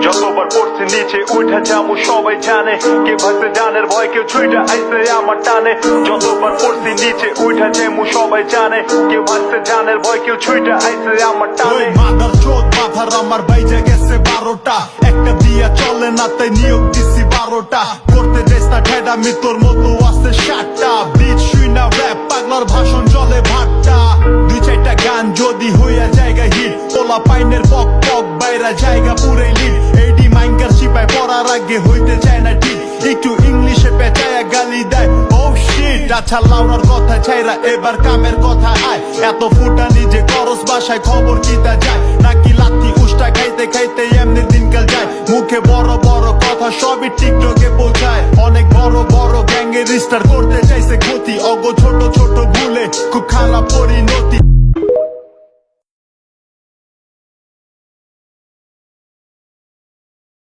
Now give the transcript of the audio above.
যতবার পড়ছি নিচে উঠা যাবো সবাই জানে, কে ভাবছে জানের ভয় কেউ ছুইটা আইসে আমার টানে। যতবার পড়ছি নিচে উঠা যাবো সবাই জানে, কে ভাবছে জানের ভয় কেউ ছুইটা আইসে আমার টানে। মাদার চোদ মাথার আমার বাইজে গেছে 12টা, একটা দিয়া চলে না তাই নিয়োগ দিছি 12টা। করতে যাইস না ঠেডা মিতর মতো আছে 7টা, বিচ শুই না র‍্যাপ পাগলার ভাষণ জলে ভাট্টা। 2-4টা গান যদি হইয়া জায়গা হিট, তোলা পাইনের পক পক বাইরা জায়গা পুরে লিট। এডি মাইঙ্কার চিপায় পড়ার আগে হইতে চায় না ঠিক, একটু ইংলিশে পেঁচায়া গালি দেয় ও শিট। আচ্ছা লাউরার কথা ছাইরা এবার কামের কথা আয়, এত ফুটা নিজে করস বাসায় খবর কিতা যায় নাকি লাথি উষ্টা খাইতে খাইতে এমনি দিনকাল যায়। মুখে বড় বড় কথা সবই টিকটকে পৌঁছায়, অনেক বড় বড় গ্যাংয়ের স্টার করতে চাইছে ক্ষতি। অগো ছোট ছোট ভুলে খুব খারাপ পরিণতি।